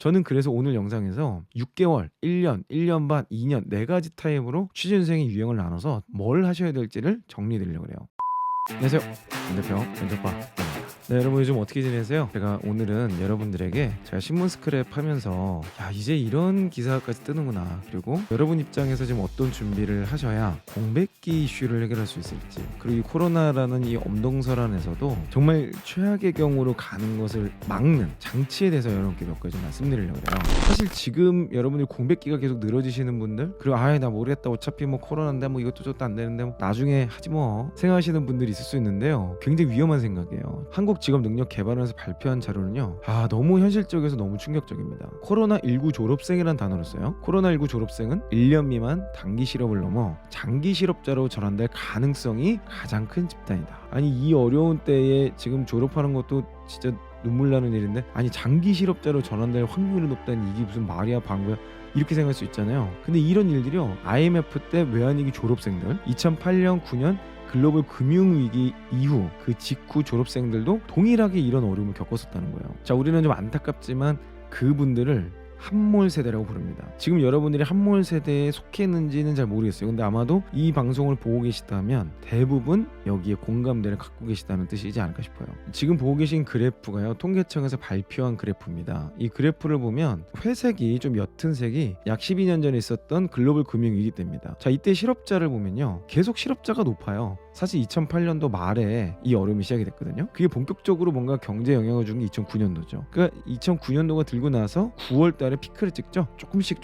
저는 그래서 오늘 영상에서 6개월, 1년, 1년 반, 2년 4가지 타입으로 취준생의 유형을 나눠서 뭘 하셔야 될지를 정리해 드리려고 해요. 안녕하세요. 김대표 면접과 네, 여러분 요즘 어떻게 지내세요? 제가 오늘은 여러분들에게 제가 신문 스크랩 하면서 야 이제 이런 기사까지 뜨는구나, 그리고 여러분 입장에서 지금 어떤 준비를 하셔야 공백기 이슈를 해결할 수 있을지, 그리고 이 코로나라는 이 엄동설 안에서도 정말 최악의 경우로 가는 것을 막는 장치에 대해서 여러분께 몇 가지 말씀드리려고 해요. 사실 지금 여러분들이 공백기가 계속 늘어지시는 분들, 그리고 아예 나 모르겠다, 어차피 뭐 코로나인데 뭐 이것도 저것도 안 되는데 뭐 나중에 하지 뭐 생각하시는 분들이 있을 수 있는데요, 굉장히 위험한 생각이에요. 한국 직업 능력 개발원에서 발표한 자료는요, 너무 현실적이어서 너무 충격적입니다. 코로나19 졸업생이란 단어를 써요. 코로나19 졸업생은 1년 미만 단기 실업을 넘어 장기 실업자로 전환될 가능성이 가장 큰 집단이다. 아니 이 어려운 때에 지금 졸업하는 것도 진짜 눈물 나는 일인데, 아니 장기 실업자로 전환될 확률이 높다니 이게 무슨 말이야 방구야, 이렇게 생각할 수 있잖아요. 근데 이런 일들이요, IMF 때 외환위기 졸업생들, 2008년 9년 글로벌 금융위기 이후 그 직후 졸업생들도 동일하게 이런 어려움을 겪었었다는 거예요. 자, 우리는 좀 안타깝지만 그분들을 함몰 세대라고 부릅니다. 지금 여러분들이 함몰 세대에 속해 있는지는 잘 모르겠어요. 근데 아마도 이 방송을 보고 계시다면 대부분 여기에 공감대를 갖고 계시다는 뜻이지 않을까 싶어요. 지금 보고 계신 그래프가요, 통계청에서 발표한 그래프입니다. 이 그래프를 보면 회색이 좀 옅은 색이 약 12년 전에 있었던 글로벌 금융위기 때입니다. 자, 이때 실업자를 보면요, 계속 실업자가 높아요. 사실 2008년도 말에 이 어려움이 시작이 됐거든요. 그게 본격적으로 뭔가 경제 영향을 준 게 2009년도죠. 그러니까 2009년도가 들고 나서 9월 달에 피크를 찍죠. 조금씩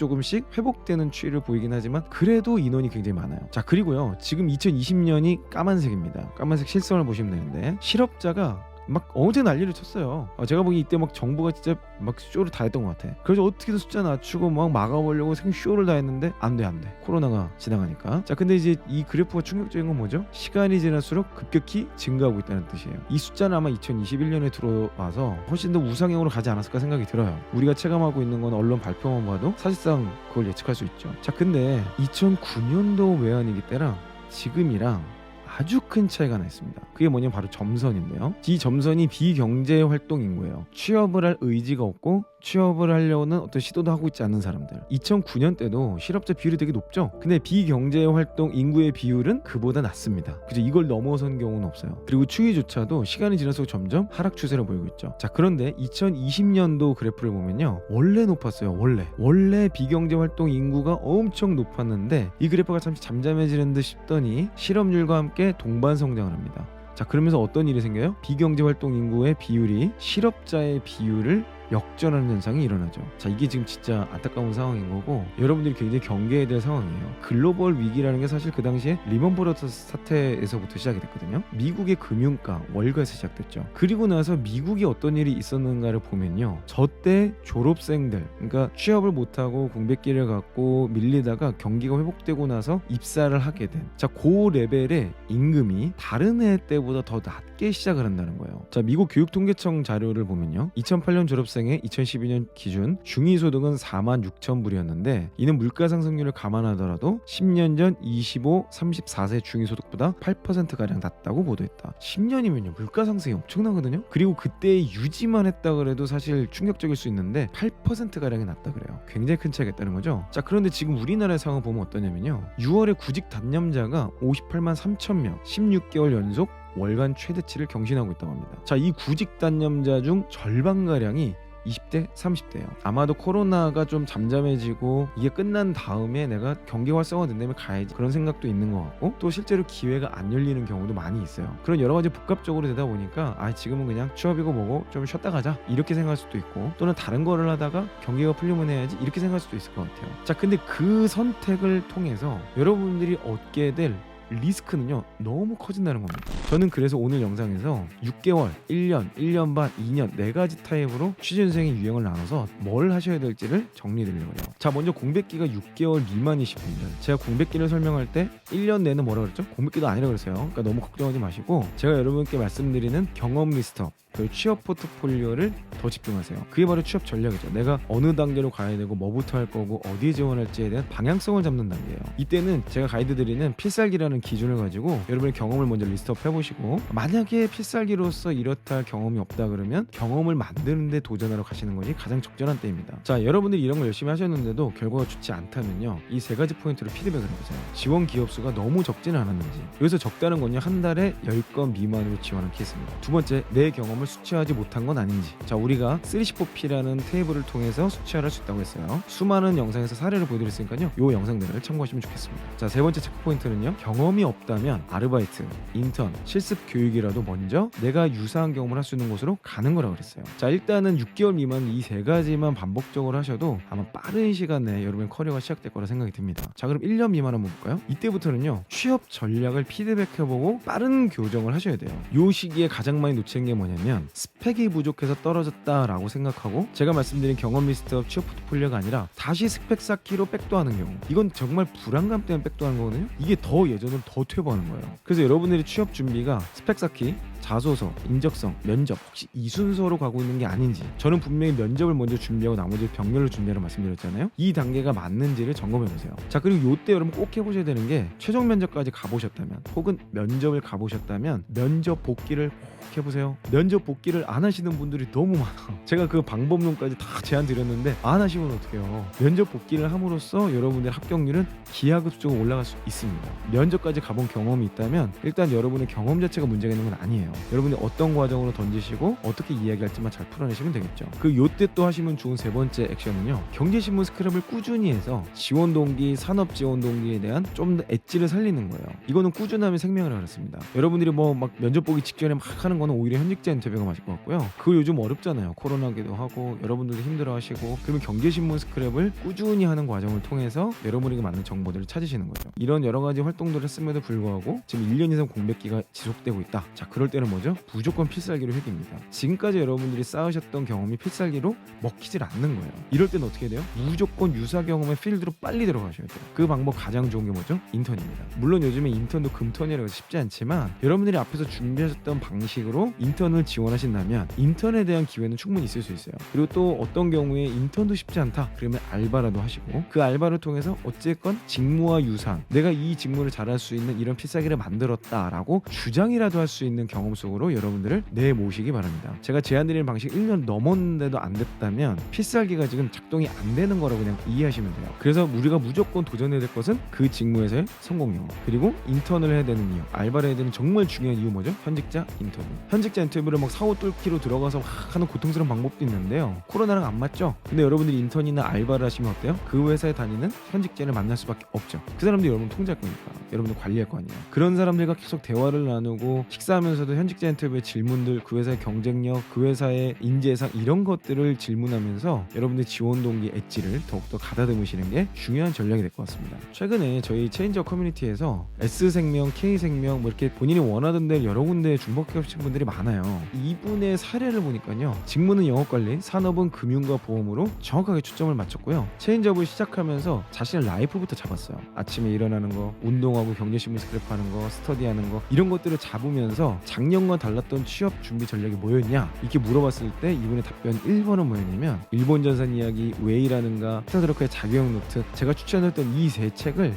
회복되는 추이를 보이긴 하지만 그래도 인원이 굉장히 많아요. 자, 그리고요, 지금 2020년이 까만색입니다. 까만색 실선을 보시면 되는데 실업자가 막 어제 난리를 쳤어요. 제가 보기 이때 막 정부가 진짜 막 쇼를 다 했던 것 같아. 그래서 어떻게든 숫자 낮추고 막 막아보려고 쇼를 다 했는데 안 돼. 코로나가 지나가니까. 자, 근데 이제 이 그래프가 충격적인 건 뭐죠? 시간이 지날수록 급격히 증가하고 있다는 뜻이에요. 이 숫자는 아마 2021년에 들어와서 훨씬 더 우상향으로 가지 않았을까 생각이 들어요. 우리가 체감하고 있는 건 언론 발표만 봐도 사실상 그걸 예측할 수 있죠. 자, 근데 2009년도 외환위기 때랑 지금이랑 아주 큰 차이가 나 있습니다. 그게 뭐냐면 바로 점선인데요. 이 점선이 비경제활동 인구예요. 취업을 할 의지가 없고 취업을 하려는 어떤 시도도 하고 있지 않는 사람들. 2009년 때도 실업자 비율이 되게 높죠. 근데 비경제활동 인구의 비율은 그보다 낮습니다. 그죠? 이걸 넘어선 경우는 없어요. 그리고 추이조차도 시간이 지날수록 점점 하락 추세를 보이고 있죠. 자, 그런데 2020년도 그래프를 보면요, 원래 높았어요. 원래 비경제활동 인구가 엄청 높았는데 이 그래프가 잠시 잠잠해지는 듯 싶더니 실업률과 함께 동반 성장을 합니다. 자, 그러면서 어떤 일이 생겨요? 비경제활동 인구의 비율이 실업자의 비율을 역전하는 현상이 일어나죠. 자, 이게 지금 진짜 안타까운 상황인 거고 여러분들이 굉장히 경계해야 될 상황이에요. 글로벌 위기라는 게 사실 그 당시에 리먼 브러더스 사태에서부터 시작이 됐거든요. 미국의 금융가 월가에서 시작됐죠. 그리고 나서 미국이 어떤 일이 있었는가를 보면요, 저때 졸업생들, 그러니까 취업을 못하고 공백기를 갖고 밀리다가 경기가 회복되고 나서 입사를 하게 된, 자, 그 레벨의 임금이 다른 해 때보다 더 낮게 시작을 한다는 거예요. 자, 미국 교육통계청 자료를 보면요, 2008년 졸업생의 2012년 기준 중위소득은 46,000불이었는데 이는 물가 상승률을 감안하더라도 10년 전 25, 34세 중위소득보다 8%가량 낮다고 보도했다. 10년이면요 물가 상승이 엄청나거든요. 그리고 그때 유지만 했다 그래도 사실 충격적일 수 있는데 8%가량이 낮다 그래요. 굉장히 큰 차이가 있다는 거죠. 자, 그런데 지금 우리나라의 상황을 보면 어떠냐면요, 6월에 구직 단념자가 58만 3천 명, 16개월 연속 월간 최대치를 경신하고 있다고 합니다. 자, 이 구직 단념자 중 절반가량이 20대, 30대예요. 아마도 코로나가 좀 잠잠해지고 이게 끝난 다음에 내가 경기 활성화 된다면 가야지, 그런 생각도 있는 것 같고, 또 실제로 기회가 안 열리는 경우도 많이 있어요. 그런 여러 가지 복합적으로 되다 보니까 지금은 그냥 취업이고 뭐고 좀 쉬었다 가자 이렇게 생각할 수도 있고, 또는 다른 거를 하다가 경기가 풀리면 해야지 이렇게 생각할 수도 있을 것 같아요. 자, 근데 그 선택을 통해서 여러분들이 얻게 될 리스크는요 너무 커진다는 겁니다. 저는 그래서 오늘 영상에서 6개월, 1년, 1년 반, 2년 4가지 타입으로 취준생의 유형을 나눠서 뭘 하셔야 될지를 정리해드리려고 해요. 자, 먼저 공백기가 6개월 미만이신 분들, 제가 공백기를 설명할 때 1년 내는 뭐라 그랬죠? 공백기도 아니라 그랬어요. 그러니까 너무 걱정하지 마시고 제가 여러분께 말씀드리는 경험 리스트업, 그 취업 포트폴리오를 더 집중하세요. 그게 바로 취업 전략이죠. 내가 어느 단계로 가야 되고 뭐부터 할 거고 어디에 지원할지에 대한 방향성을 잡는 단계예요. 이때는 제가 가이드 드리는 필살기라는 기준을 가지고 여러분의 경험을 먼저 리스트업 해보시고, 만약에 필살기로서 이렇다 할 경험이 없다 그러면 경험을 만드는데 도전하러 가시는 것이 가장 적절한 때입니다. 자, 여러분들이 이런 걸 열심히 하셨는데도 결과가 좋지 않다면요, 이 세 가지 포인트로 피드백을 해보세요. 지원 기업 수가 너무 적지는 않았는지. 여기서 적다는 건요, 한 달에 10건 미만으로 지원한 케이스입니다. 두 번째, 내 경험을 수치화하지 못한 건 아닌지. 자, 우리가 3C4P라는 테이블을 통해서 수치화할 수 있다고 했어요. 수많은 영상에서 사례를 보여드렸으니까요, 이 영상들을 참고하시면 좋겠습니다. 자, 세 번째 체크 포인트는요, 경험이 없다면 아르바이트, 인턴, 실습 교육이라도 먼저 내가 유사한 경험을 할 수 있는 곳으로 가는 거라고 그랬어요. 자, 일단은 6개월 미만 이 세 가지만 반복적으로 하셔도 아마 빠른 시간 내에 여러분의 커리어가 시작될 거라 생각이 듭니다. 자, 그럼 1년 미만 한번 볼까요? 이때부터는요, 취업 전략을 피드백해보고 빠른 교정을 하셔야 돼요. 이 시기에 가장 많이 놓치는 게 뭐냐면, 스펙이 부족해서 떨어졌다라고 생각하고 제가 말씀드린 경험 리스트업 취업 포트폴리오가 아니라 다시 스펙 쌓기로 백도하는 경우, 이건 정말 불안감 때문에 백도하는 거거든요. 이게 더 예전은 더 퇴보하는 거예요. 그래서 여러분들이 취업 준비가 스펙 쌓기, 자소서, 인적성, 면접, 혹시 이 순서로 가고 있는 게 아닌지, 저는 분명히 면접을 먼저 준비하고 나머지 병렬로 준비하라고 말씀드렸잖아요. 이 단계가 맞는지를 점검해보세요. 자, 그리고 이때 여러분 꼭 해보셔야 되는 게, 최종 면접까지 가보셨다면 혹은 면접을 가보셨다면 면접 복귀를 꼭 해보세요. 면접 복귀를 안 하시는 분들이 너무 많아. 제가 그 방법론까지 다 제안 드렸는데 안 하시면 어떡해요. 면접 복귀를 함으로써 여러분의 합격률은 기하급수적으로 올라갈 수 있습니다. 면접까지 가본 경험이 있다면 일단 여러분의 경험 자체가 문제가 있는 건 아니에요. 여러분이 어떤 과정으로 던지시고 어떻게 이야기할지만 잘 풀어내시면 되겠죠. 그 요때 또 하시면 좋은 세 번째 액션은요, 경제신문 스크랩을 꾸준히 해서 지원 동기, 산업 지원 동기에 대한 좀 더 엣지를 살리는 거예요. 이거는 꾸준함이 생명이라고 그랬습니다. 여러분들이 뭐 막 면접 보기 직전에 막 하는 거는 오히려 현직자 인터뷰가 맞을 것 같고요. 그거 요즘 어렵잖아요. 코로나기도 하고 여러분들도 힘들어하시고. 그러면 경제신문 스크랩을 꾸준히 하는 과정을 통해서 여러분에게 맞는 정보들을 찾으시는 거죠. 이런 여러 가지 활동들을 했음에도 불구하고 지금 1년 이상 공백기가 지속되고 있다. 자, 그럴 때는 뭐죠? 무조건 필살기로 해야 됩니다. 지금까지 여러분들이 쌓으셨던 경험이 필살기로 먹히질 않는 거예요. 이럴 때는 어떻게 돼요? 무조건 유사 경험의 필드로 빨리 들어가셔야 돼요. 그 방법 가장 좋은 게 뭐죠? 인턴입니다. 물론 요즘에 인턴도 금턴이라고 해서 쉽지 않지만, 여러분들이 앞에서 준비하셨던 방식으로 인턴을 지원하신다면 인턴에 대한 기회는 충분히 있을 수 있어요. 그리고 또 어떤 경우에 인턴도 쉽지 않다 그러면 알바라도 하시고, 그 알바를 통해서 어쨌건 직무와 유사한, 내가 이 직무를 잘할 수 있는 이런 필살기를 만들었다라고 주장이라도 할 수 있는 경험 속으로 여러분들을 내모시기 바랍니다. 제가 제안드리는 방식 1년 넘었는데도 안 됐다면 필살기가 지금 작동이 안 되는 거라고 그냥 이해하시면 돼요. 그래서 우리가 무조건 도전해야 될 것은 그 직무에서의 성공 영어, 그리고 인턴을 해야 되는 이유, 알바를 해야 되는 정말 중요한 이유 뭐죠? 현직자 인터뷰. 현직자 인터뷰를 막 사고 뚫기로 들어가서 막 하는 고통스러운 방법도 있는데요, 코로나랑 안 맞죠? 근데 여러분들이 인턴이나 알바를 하시면 어때요? 그 회사에 다니는 현직자를 만날 수밖에 없죠. 그 사람들이 여러분 통제할 거니까, 여러분들 관리할 거 아니에요. 그런 사람들과 계속 대화를 나누고 식사하면서도 현직자 인터뷰의 질문들, 그 회사의 경쟁력, 그 회사의 인재상, 이런 것들을 질문하면서 여러분들 지원 동기 엣지를 더욱더 가다듬으시는 게 중요한 전략이 될 것 같습니다. 최근에 저희 체인저 커뮤니티에서 S생명, K생명 뭐 이렇게 본인이 원하던 데 여러 군데 중복해오신 분들이 많아요. 이분의 사례를 보니까요, 직무는 영업관리, 산업은 금융과 보험으로 정확하게 초점을 맞췄고요. 체인저업을 시작하면서 자신의 라이프부터 잡았어요. 아침에 일어나는 거, 운동하고 경제신문 스크랩하는 거, 스터디하는 거, 이런 것들을 잡으면서 작년과 달랐던 취업 준비 전략이 뭐였냐 이렇게 물어봤을 때 이분의 답변 1번은 뭐였냐면, 일본 전산 이야기, 웨이라는가, 스타드로크의 자기용 노트, 제가 추천했던 이 세 책을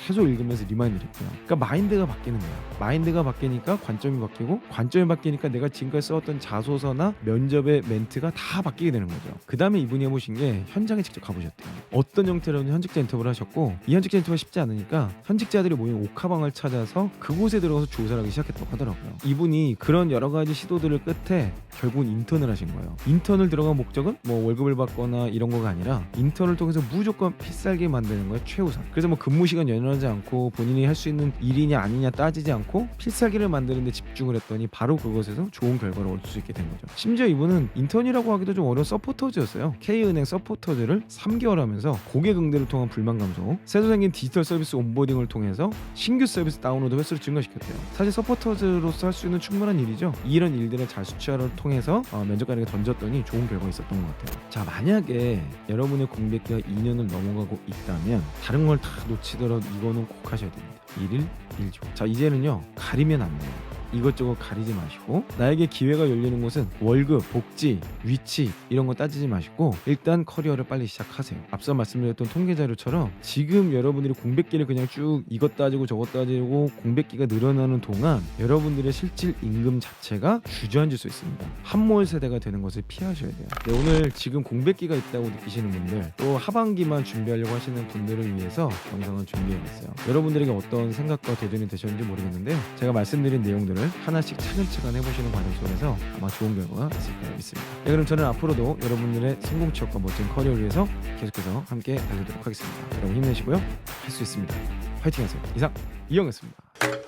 계속 읽으면서 리마인드를 했고요. 그러니까 마인드가 바뀌는 거야. 마인드가 바뀌니까 관점이 바뀌고, 관점이 바뀌니까 내가 지금까지 써왔던 자소서나 면접의 멘트가 다 바뀌게 되는 거죠. 그 다음에 이분이 해보신 게 현장에 직접 가보셨대요. 어떤 형태로는 현직자 인터뷰를 하셨고, 이 현직자 인터뷰가 쉽지 않으니까 현직자들이 모인 옥하방을 찾아서 그곳에 들어가서 조사를 하기 시작했다고 하더라고요. 이분이 그런 여러 가지 시도들을 끝에 결국은 인턴을 하신 거예요. 인턴을 들어간 목적은 뭐 월급을 받거나 이런 거가 아니라 인턴을 통해서 무조건 필살기 만드는 거에 최우선. 그래서 뭐 근무 시간 연연하지 않고 본인이 할 수 있는 일이냐 아니냐 따지지 않고 필살기를 만드는 데 집중을 했더니 바로 그것에서 좋은 결과를 얻을 수 있게 된 거죠. 심지어 이분은 인턴이라고 하기도 좀 어려운 서포터즈였어요. K은행 서포터즈를 3개월 하면서 고객 응대를 통한 불만 감소, 새로 생긴 디지털 서비스 온보딩을 통해서 신규 서비스 다운로드 횟수를 증가시켰대요. 사실 서포터즈로서 할 수 있는 충분한 일이죠. 이런 일들을 잘 수치화를 통해서 면접관에게 던졌더니 좋은 결과가 있었던 것 같아요. 자, 만약에 여러분의 공백기가 2년을 넘어가고 있다면 다른 걸 다 놓치더라도 이거는 꼭 하셔야 됩니다. 1일 1조. 자, 이제는요, 가리면 안 돼요. 이것저것 가리지 마시고 나에게 기회가 열리는 곳은 월급, 복지, 위치 이런 거 따지지 마시고 일단 커리어를 빨리 시작하세요. 앞서 말씀드렸던 통계 자료처럼 지금 여러분들이 공백기를 그냥 쭉 이것 따지고 저것 따지고 공백기가 늘어나는 동안 여러분들의 실질 임금 자체가 주저앉을 수 있습니다. 함몰 세대가 되는 것을 피하셔야 돼요. 네, 오늘 지금 공백기가 있다고 느끼시는 분들 또 하반기만 준비하려고 하시는 분들을 위해서 영상을 준비해봤어요. 여러분들에게 어떤 생각과 도전이 되셨는지 모르겠는데요. 제가 말씀드린 내용들을 하나씩 차근차근 해보시는 과정 속에서 아마 좋은 결과가 있을 거라 믿습니다. 네, 그럼 저는 앞으로도 여러분들의 성공 취업과 멋진 커리어를 위해서 계속해서 함께 달리도록 하겠습니다. 여러분 힘내시고요. 할 수 있습니다. 화이팅 하세요. 이상 이영이었습니다.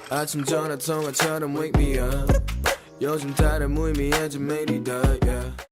아침 전화 통화처럼 wake me up 요즘 다른 무의미해진 매일이다 yeah.